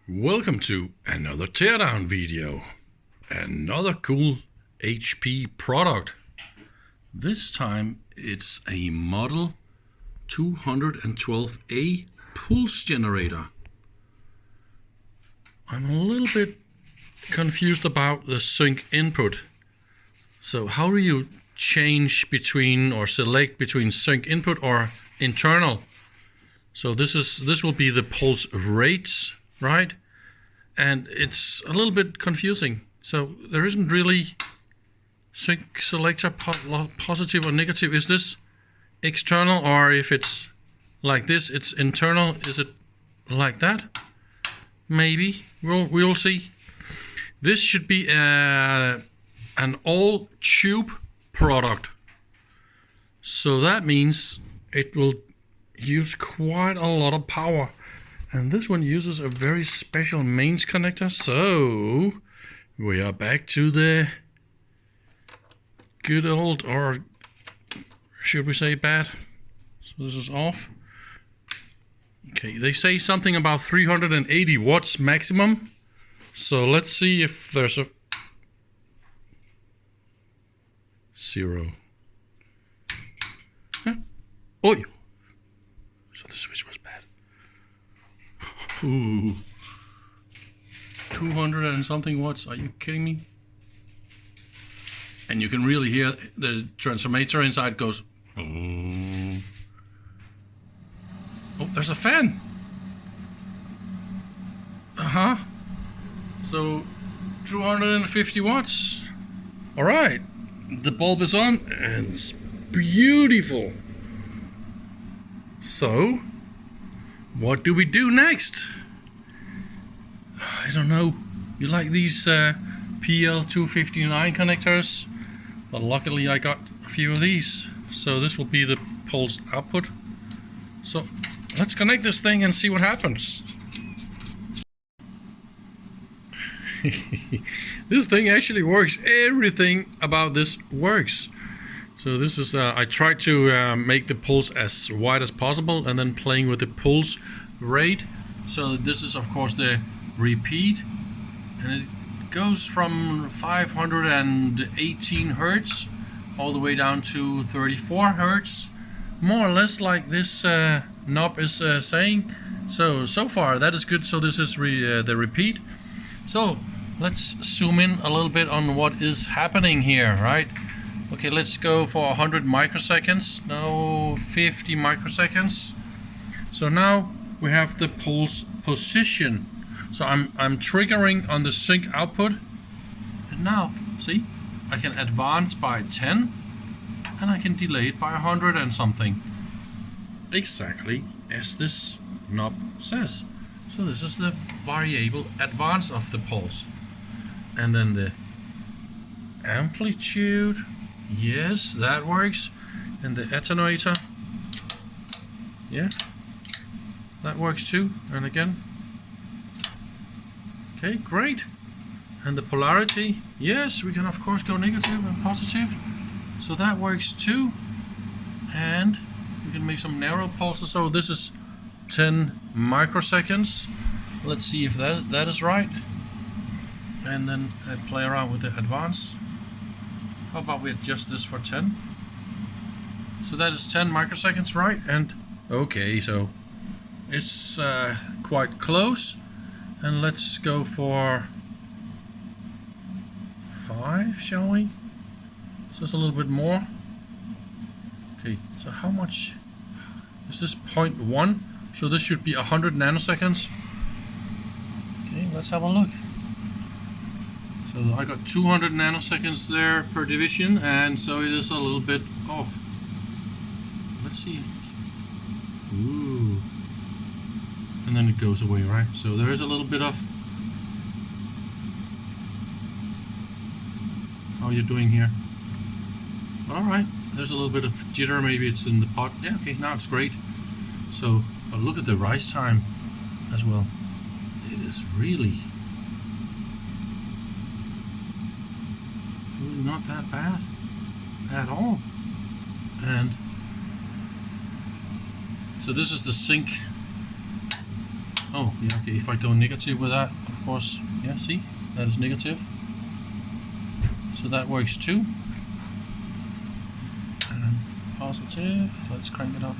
Welcome to another teardown video. Another cool HP product. This time it's a Model 212A pulse generator. I'm a little bit confused about the sync input. So how do you change between or select between sync input or internal? So this will be the pulse rates, right? And it's a little bit confusing. So there isn't really sync selector positive or negative. Is this external, or if it's like this, it's internal? Is it like that? Maybe we'll see. This should be an all tube product. So that means it will use quite a lot of power. And this one uses a very special mains connector. So we are back to the good old, or should we say bad? So this is off. Okay, they say something about 380 watts maximum. So let's see if there's a 0. Huh? Oh, so the switch was bad. Ooh, 200 and something watts. Are you kidding me? And you can really hear the transformator inside goes. Oh, there's a fan. So 250 watts. All right, the bulb is on and it's beautiful. So what do we do next? I don't know. You like these PL259 connectors? But luckily I got a few of these. So this will be the pulse output. So let's connect this thing and see what happens. This thing actually works. Everything about this works. So this is, I tried to make the pulse as wide as possible and then playing with the pulse rate. So this is of course the repeat, and it goes from 518 Hertz all the way down to 34 Hertz, more or less like this knob is saying. So far that is good. So this is the repeat. So let's zoom in a little bit on what is happening here, right? Okay, let's go for 100 microseconds. No, 50 microseconds. So now we have the pulse position. So I'm triggering on the sync output. And now, see, I can advance by 10 and I can delay it by 100 and something. Exactly as this knob says. So this is the variable advance of the pulse. And then the amplitude. Yes, that works. And the attenuator, yeah, that works too. And again, okay, great. And the polarity, yes, we can of course go negative and positive. So that works too. And we can make some narrow pulses. So this is 10 microseconds. Let's see if that is right. And then I play around with the advance. How about we adjust this for 10? So that is 10 microseconds, right? And okay, so it's quite close. And let's go for 5, shall we? So it's a little bit more. Okay, so how much is this? 0.1. So this should be 100 nanoseconds. Okay, let's have a look. So I got 200 nanoseconds there per division, and so it is a little bit off. Let's see. Ooh. And then it goes away, right? So there is a little bit of... How are you doing here? Alright, there's a little bit of jitter, maybe it's in the pot. Yeah, okay, now it's great. So, but look at the rise time as well. It is really not that bad at all. And so this is the sync Oh, yeah, okay, if I go negative with that, of course, yeah, see, that is negative. So that works too. And positive, let's crank it up.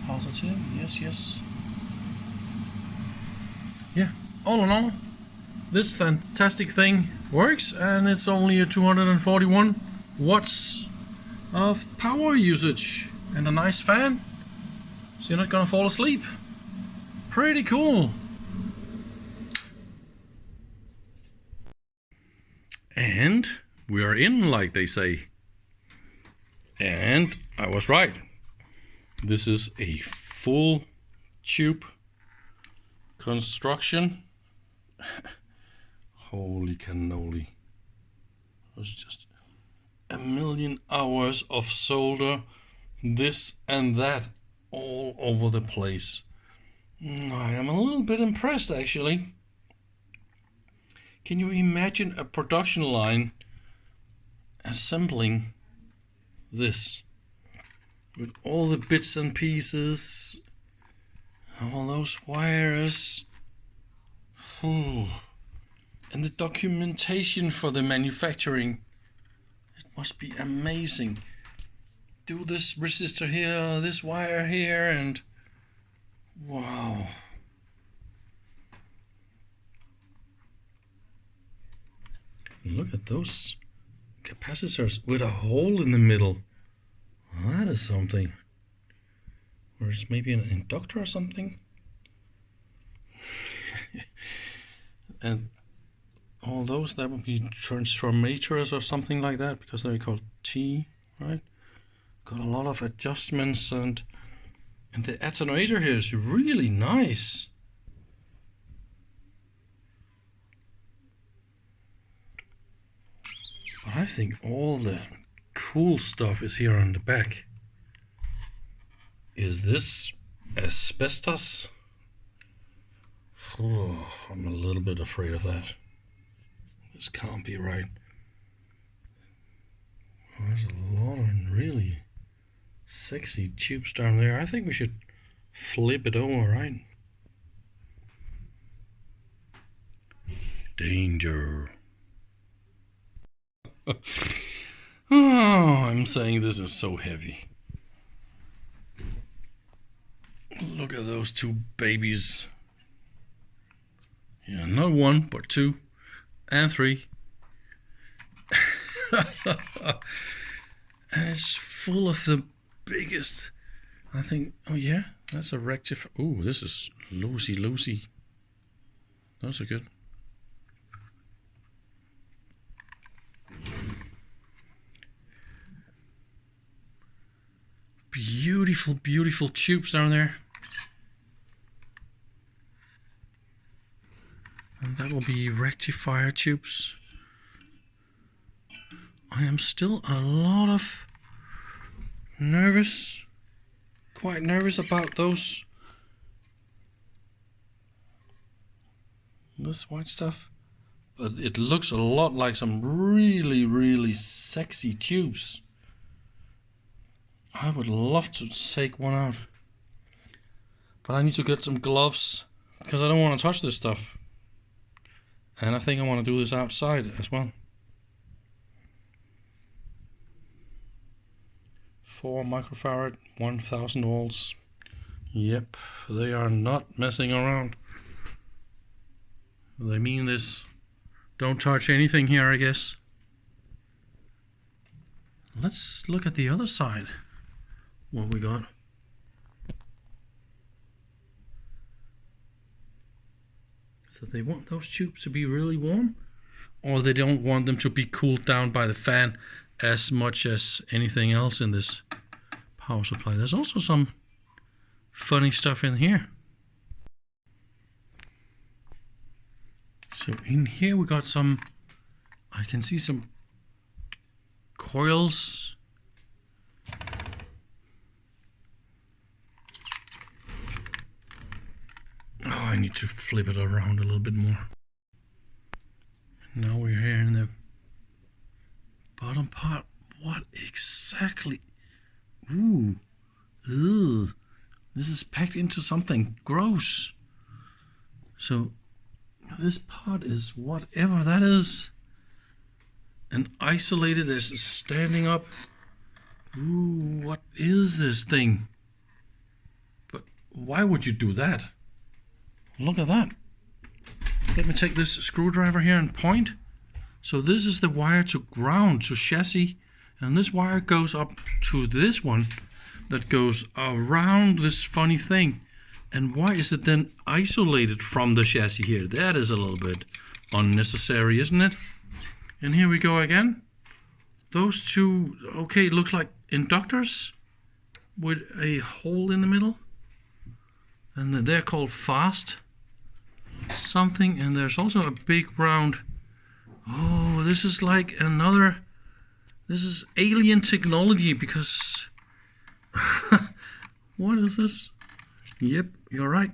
Positive, yes, yes. Yeah, all in all, this fantastic thing works, and it's only a 241 watts of power usage and a nice fan, so you're not gonna fall asleep. Pretty cool. And we are in, like they say. And I was right. This is a full tube construction. Holy cannoli. It was just a million hours of solder, this and that, all over the place. I am a little bit impressed, actually. Can you imagine a production line assembling this with all the bits and pieces, all those wires, and the documentation for the manufacturing? It must be amazing. Do this resistor here, this wire here, and wow. Look at those capacitors with a hole in the middle. That is something. Or it's maybe an inductor or something. And all those, that would be transformators or something like that, because they're called T, right? Got a lot of adjustments, and the attenuator here is really nice. But I think all the cool stuff is here on the back. Is this asbestos? Oh, I'm a little bit afraid of that. This can't be right. There's a lot of really sexy tubes down there. I think we should flip it over, right? Danger. Oh, I'm saying this is so heavy. Look at those two babies. Yeah, not one, but two and three. And it's full of the biggest, I think. Oh yeah, that's a rectifier. Oh, this is loosey. Those are good. Beautiful tubes down there. And that will be rectifier tubes. I am still a lot of nervous, quite nervous about those. This white stuff. But it looks a lot like some really sexy tubes. I would love to take one out. But I need to get some gloves, because I don't want to touch this stuff. And I think I want to do this outside as well. 4 microfarad, 1000 volts. Yep, they are not messing around. They mean this. Don't touch anything here, I guess. Let's look at the other side. What we got. So they want those tubes to be really warm, or they don't want them to be cooled down by the fan as much as anything else in this power supply. There's also some funny stuff in here. So in here we got some, I can see some coils. Oh, I need to flip it around a little bit more. Now we're here in the bottom part. What exactly? Ooh, ew. This is packed into something gross. So this part is whatever that is, and isolated as standing up. Ooh, what is this thing? But why would you do that? Look at that. Let me take this screwdriver here and point. So this is the wire to ground, to chassis, and this wire goes up to this one that goes around this funny thing. And why is it then isolated from the chassis here? That is a little bit unnecessary, isn't it? And here we go again. Those two, okay, it looks like inductors with a hole in the middle. And they're called fast something. And there's also a big round. Oh, this is like another, this is alien technology because what is this? Yep, you're right.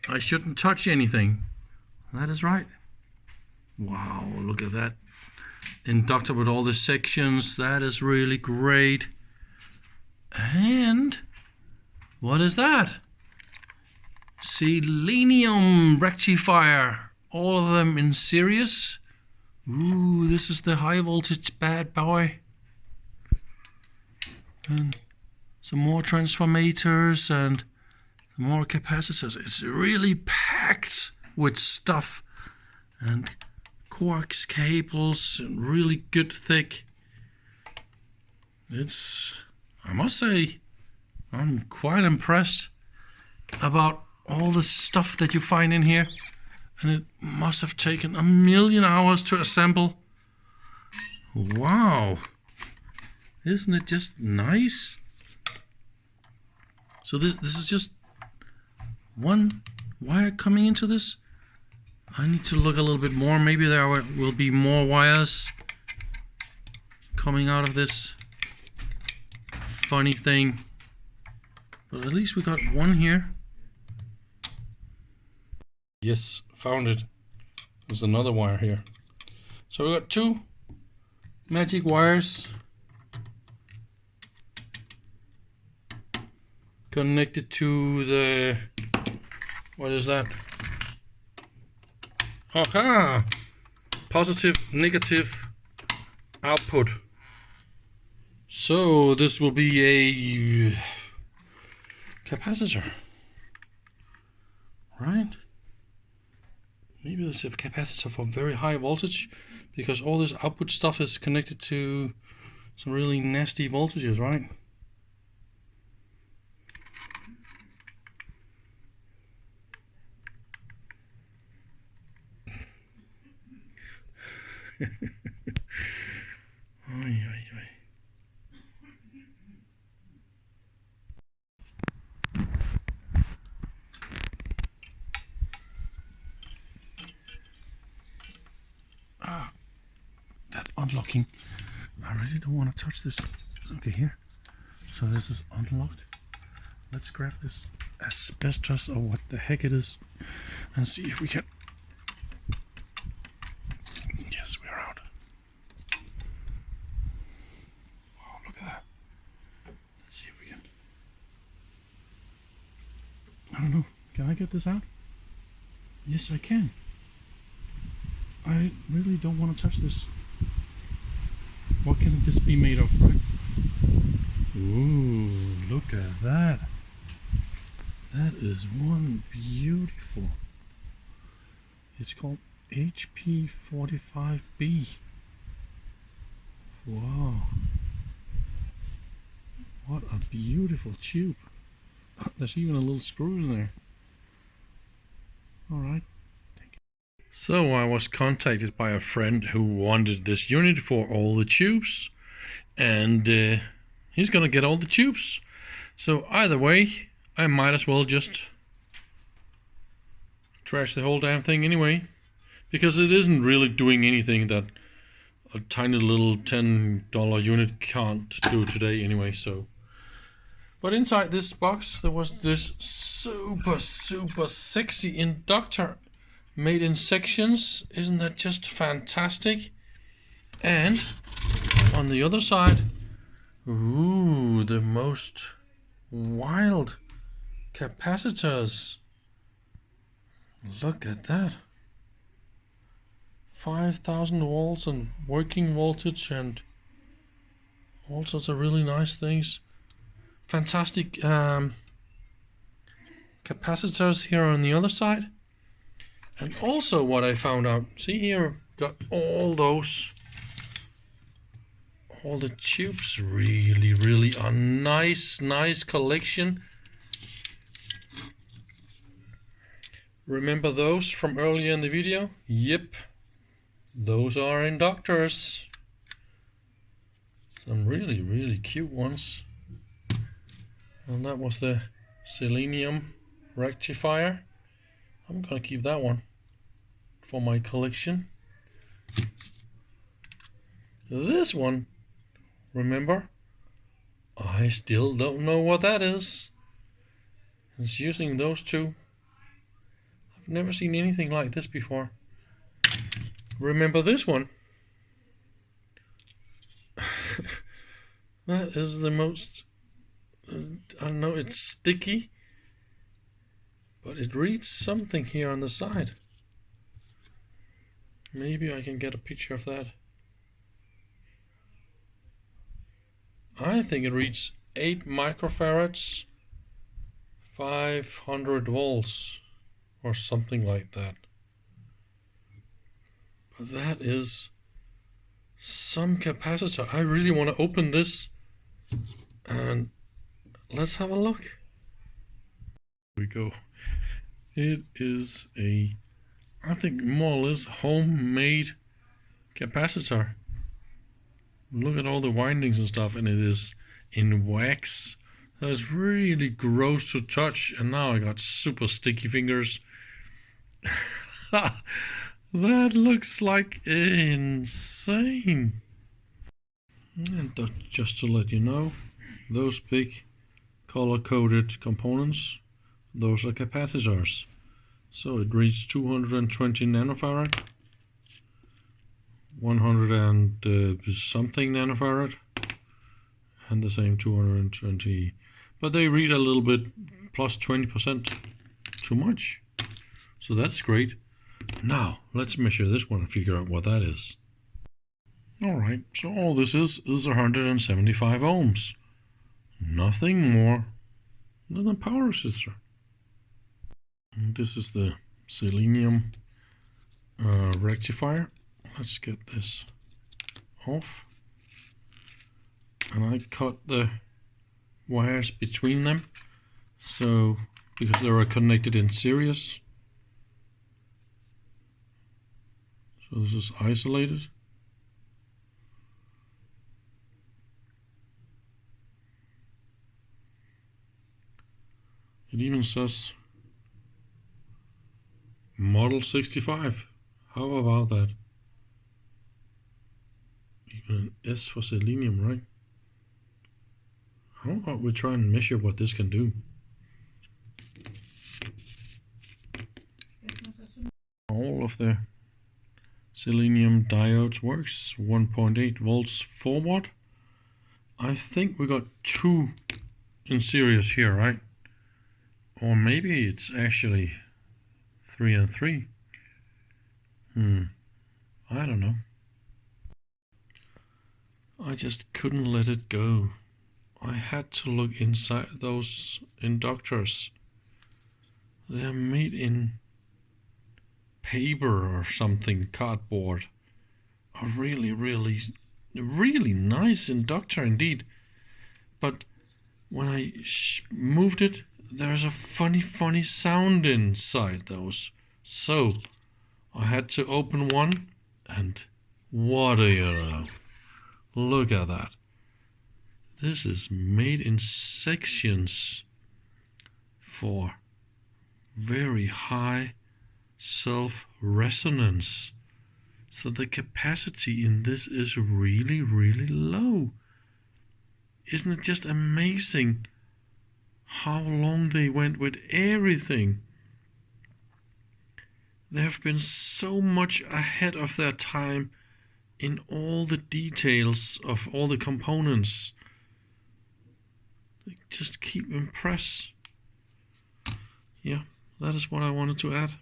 I shouldn't touch anything. That is right. Wow, look at that. Inductor with all the sections. That is really great. And what is that? Selenium rectifier. All of them in series. Ooh, this is the high voltage bad boy. And some more transformators and more capacitors. It's really packed with stuff and coax cables and really good thick. It's, I must say, I'm quite impressed about all the stuff that you find in here, and it must have taken 1,000,000 hours to assemble. Wow, isn't it just nice? So this is just one wire coming into this. I need to look a little bit more. Maybe there will be more wires coming out of this funny thing. But at least we got one here. Yes, found it. There's another wire here. So we got two magic wires connected to the, what is that? Aha! Positive, negative output. So this will be a capacitor, right? Maybe it's a capacitor for very high voltage, because all this output stuff is connected to some really nasty voltages, right? Oy, oy, oy. Ah, that unlocking. I really don't want to touch this. Okay, here. So this is unlocked. Let's grab this asbestos or what the heck it is and see if we can. Yes, we're out. Wow, look at that. Let's see if we can. I don't know. Can I get this out? Yes, I can. I really don't want to touch this. What can this be made of, right? Ooh, look at that. That is one beautiful. It's called HP45B. Wow. What a beautiful tube. There's even a little screw in there. Alright. So I was contacted by a friend who wanted this unit for all the tubes, and he's gonna get all the tubes. So either way, I might as well just trash the whole damn thing anyway, because it isn't really doing anything that a tiny little $10 unit can't do today anyway. So, but inside this box there was this super sexy inductor made in sections. Isn't that just fantastic? And on the other side, ooh, the most wild capacitors. Look at that. 5,000 volts and working voltage and all sorts of really nice things. Fantastic capacitors here on the other side. And also what I found out, see here, got all the tubes. Really a nice collection. Remember those from earlier in the video? Yep, those are inductors. Some really cute ones. And that was the selenium rectifier. I'm gonna keep that one for my collection. This one, remember, I still don't know what that is. It's using those two. I've never seen anything like this before. Remember this one? That is the most, I don't know, it's sticky, but it reads something here on the side. Maybe I can get a picture of that. I think it reads 8 microfarads, 500 volts, or something like that. But that is some capacitor. I really want to open this and let's have a look. Here we go. It is a, I think, more or less homemade capacitor. Look at all the windings and stuff, and it is in wax. That's really gross to touch, and now I got super sticky fingers. That looks like insane. And just to let you know, those big color-coded components, those are capacitors. So it reads 220 nanofarad, 100 and something nanofarad, and the same 220. But they read a little bit plus 20% too much. So that's great. Now let's measure this one and figure out what that is. Alright, so all this is 175 ohms. Nothing more than a power resistor. And this is the selenium rectifier. Let's get this off. And I cut the wires between them, so because they are connected in series. So this is isolated. It even says Model 65. How about that? Even an S for selenium, right? How about we try and measure what this can do? All of the selenium diodes works, 1.8 volts forward. I think we got 2 in series here, right? Or maybe it's actually 3 and 3. I don't know. I just couldn't let it go. I had to look inside those inductors. They are made in paper or something, cardboard. A really nice inductor indeed. But when I moved it, there's a funny sound inside those. So I had to open one, and what do you know? Look at that. This is made in sections for very high self-resonance. So the capacity in this is really low. Isn't it just amazing how long they went with everything? They have been so much ahead of their time in all the details of all the components. They just keep impressed. Yeah, that is what I wanted to add.